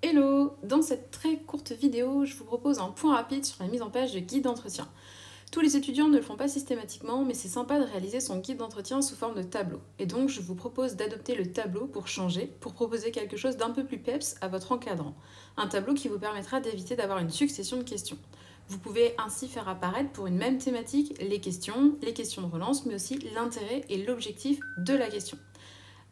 Hello! Dans cette très courte vidéo, je vous propose un point rapide sur la mise en page de guide d'entretien. Tous les étudiants ne le font pas systématiquement, mais c'est sympa de réaliser son guide d'entretien sous forme de tableau. Et donc, je vous propose d'adopter le tableau pour changer, pour proposer quelque chose d'un peu plus peps à votre encadrant. Un tableau qui vous permettra d'éviter d'avoir une succession de questions. Vous pouvez ainsi faire apparaître pour une même thématique les questions de relance, mais aussi l'intérêt et l'objectif de la question.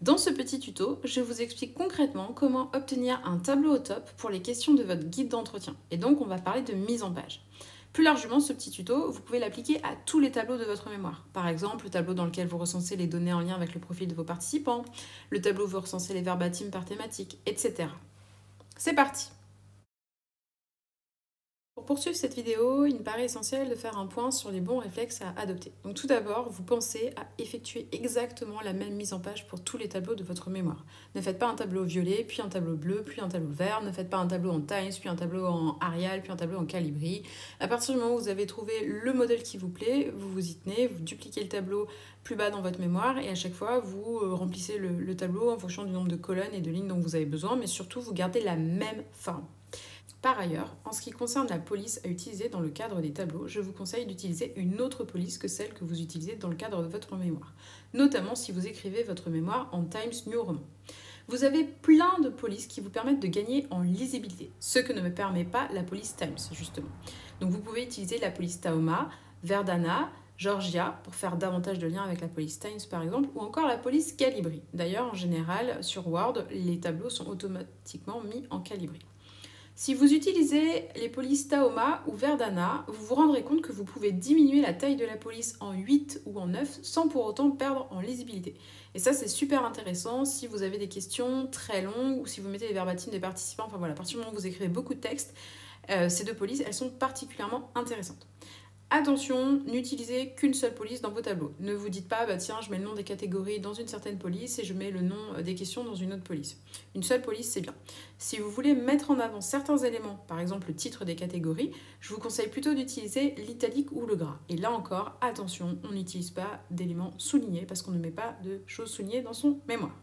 Dans ce petit tuto, je vous explique concrètement comment obtenir un tableau au top pour les questions de votre guide d'entretien. Et donc, on va parler de mise en page. Plus largement, ce petit tuto, vous pouvez l'appliquer à tous les tableaux de votre mémoire. Par exemple, le tableau dans lequel vous recensez les données en lien avec le profil de vos participants, le tableau où vous recensez les verbatims par thématique, etc. C'est parti! Pour poursuivre cette vidéo, il me paraît essentiel de faire un point sur les bons réflexes à adopter. Donc tout d'abord, vous pensez à effectuer exactement la même mise en page pour tous les tableaux de votre mémoire. Ne faites pas un tableau violet, puis un tableau bleu, puis un tableau vert. Ne faites pas un tableau en Times, puis un tableau en Arial, puis un tableau en Calibri. À partir du moment où vous avez trouvé le modèle qui vous plaît, vous vous y tenez, vous dupliquez le tableau plus bas dans votre mémoire et à chaque fois, vous remplissez le tableau en fonction du nombre de colonnes et de lignes dont vous avez besoin, mais surtout, vous gardez la même forme. Par ailleurs, en ce qui concerne la police à utiliser dans le cadre des tableaux, je vous conseille d'utiliser une autre police que celle que vous utilisez dans le cadre de votre mémoire, notamment si vous écrivez votre mémoire en Times New Roman. Vous avez plein de polices qui vous permettent de gagner en lisibilité, ce que ne me permet pas la police Times, justement. Donc vous pouvez utiliser la police Tahoma, Verdana, Georgia, pour faire davantage de liens avec la police Times par exemple, ou encore la police Calibri. D'ailleurs, en général, sur Word, les tableaux sont automatiquement mis en Calibri. Si vous utilisez les polices Tahoma ou Verdana, vous vous rendrez compte que vous pouvez diminuer la taille de la police en 8 ou en 9 sans pour autant perdre en lisibilité. Et ça, c'est super intéressant si vous avez des questions très longues ou si vous mettez les verbatims des participants. Enfin voilà, à partir du moment où vous écrivez beaucoup de textes, ces deux polices, elles sont particulièrement intéressantes. Attention, n'utilisez qu'une seule police dans vos tableaux. Ne vous dites pas, bah tiens, je mets le nom des catégories dans une certaine police et je mets le nom des questions dans une autre police. Une seule police, c'est bien. Si vous voulez mettre en avant certains éléments, par exemple le titre des catégories, je vous conseille plutôt d'utiliser l'italique ou le gras. Et là encore, attention, on n'utilise pas d'éléments soulignés parce qu'on ne met pas de choses soulignées dans son mémoire.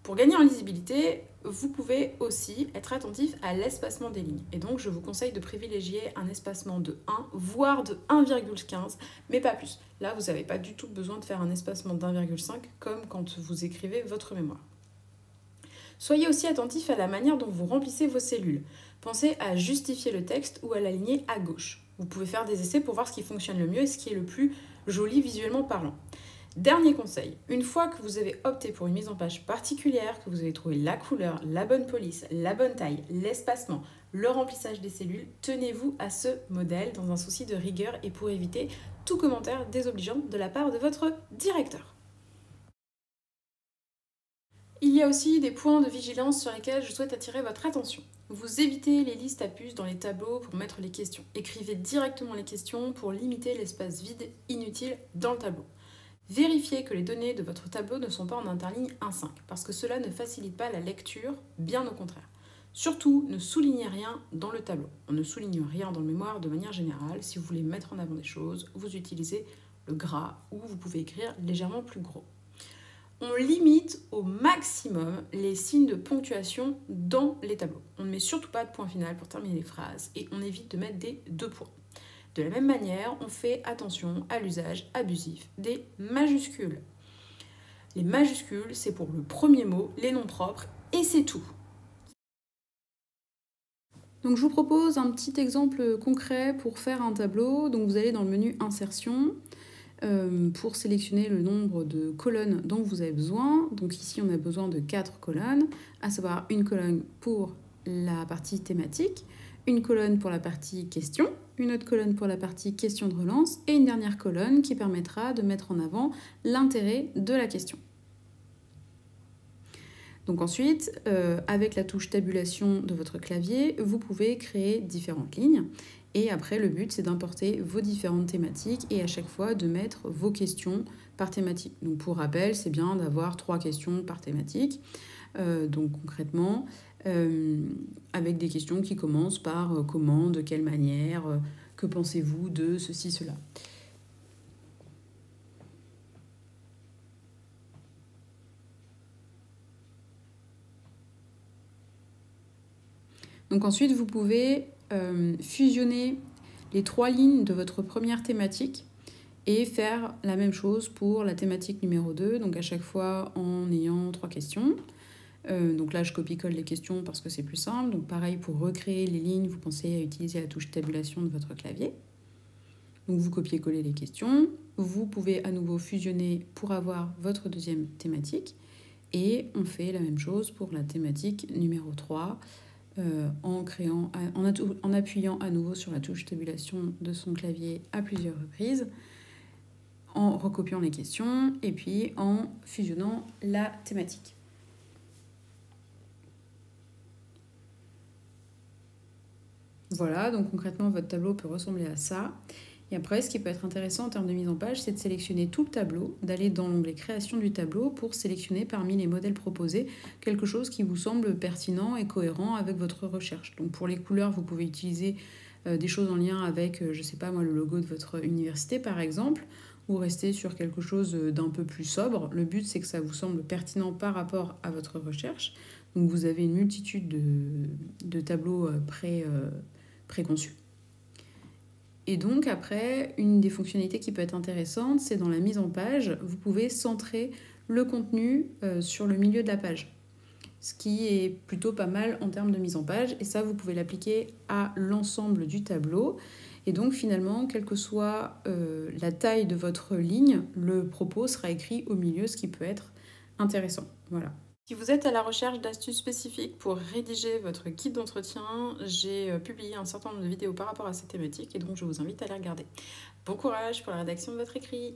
Pour gagner en lisibilité, vous pouvez aussi être attentif à l'espacement des lignes. Et donc, je vous conseille de privilégier un espacement de 1, voire de 1,15, mais pas plus. Là, vous n'avez pas du tout besoin de faire un espacement d'1,5 comme quand vous écrivez votre mémoire. Soyez aussi attentif à la manière dont vous remplissez vos cellules. Pensez à justifier le texte ou à l'aligner à gauche. Vous pouvez faire des essais pour voir ce qui fonctionne le mieux et ce qui est le plus joli visuellement parlant. Dernier conseil, une fois que vous avez opté pour une mise en page particulière, que vous avez trouvé la couleur, la bonne police, la bonne taille, l'espacement, le remplissage des cellules, tenez-vous à ce modèle dans un souci de rigueur et pour éviter tout commentaire désobligeant de la part de votre directeur. Il y a aussi des points de vigilance sur lesquels je souhaite attirer votre attention. Vous évitez les listes à puces dans les tableaux pour mettre les questions. Écrivez directement les questions pour limiter l'espace vide inutile dans le tableau. Vérifiez que les données de votre tableau ne sont pas en interligne 1,5 parce que cela ne facilite pas la lecture, bien au contraire. Surtout, ne soulignez rien dans le tableau. On ne souligne rien dans le mémoire de manière générale. Si vous voulez mettre en avant des choses, vous utilisez le gras ou vous pouvez écrire légèrement plus gros. On limite au maximum les signes de ponctuation dans les tableaux. On ne met surtout pas de point final pour terminer les phrases et on évite de mettre des 2 points. De la même manière, on fait attention à l'usage abusif des majuscules. Les majuscules, c'est pour le premier mot, les noms propres, et c'est tout. Donc je vous propose un petit exemple concret pour faire un tableau. Donc vous allez dans le menu Insertion pour sélectionner le nombre de colonnes dont vous avez besoin. Donc ici, on a besoin de 4 colonnes, à savoir une colonne pour la partie thématique, une colonne pour la partie question, une autre colonne pour la partie question de relance et une dernière colonne qui permettra de mettre en avant l'intérêt de la question. Donc ensuite, avec la touche tabulation de votre clavier, vous pouvez créer différentes lignes. Et après, le but, c'est d'importer vos différentes thématiques et à chaque fois de mettre vos questions par thématique. Donc pour rappel, c'est bien d'avoir 3 questions par thématique. Donc concrètement, avec des questions qui commencent par comment, de quelle manière, que pensez-vous de ceci, cela. Donc ensuite, vous pouvez fusionner les 3 lignes de votre première thématique et faire la même chose pour la thématique numéro 2, donc à chaque fois en ayant 3 questions. Donc là, je copie-colle les questions parce que c'est plus simple. Donc pareil, pour recréer les lignes, vous pensez à utiliser la touche tabulation de votre clavier. Donc vous copiez-collez les questions. Vous pouvez à nouveau fusionner pour avoir votre deuxième thématique. Et on fait la même chose pour la thématique numéro 3 en appuyant à nouveau sur la touche tabulation de son clavier à plusieurs reprises, en recopiant les questions et puis en fusionnant la thématique. Voilà, donc concrètement, votre tableau peut ressembler à ça. Et après, ce qui peut être intéressant en termes de mise en page, c'est de sélectionner tout le tableau, d'aller dans l'onglet Création du tableau pour sélectionner parmi les modèles proposés quelque chose qui vous semble pertinent et cohérent avec votre recherche. Donc pour les couleurs, vous pouvez utiliser des choses en lien avec, je sais pas moi, le logo de votre université par exemple, ou rester sur quelque chose d'un peu plus sobre. Le but, c'est que ça vous semble pertinent par rapport à votre recherche. Donc vous avez une multitude de tableaux préconçus. Et donc après, une des fonctionnalités qui peut être intéressante, c'est dans la mise en page, vous pouvez centrer le contenu sur le milieu de la page. Ce qui est plutôt pas mal en termes de mise en page. Et ça, vous pouvez l'appliquer à l'ensemble du tableau. Et donc finalement, quelle que soit la taille de votre ligne, le propos sera écrit au milieu, ce qui peut être intéressant. Voilà. Si vous êtes à la recherche d'astuces spécifiques pour rédiger votre guide d'entretien, j'ai publié un certain nombre de vidéos par rapport à cette thématique et donc je vous invite à les regarder. Bon courage pour la rédaction de votre écrit.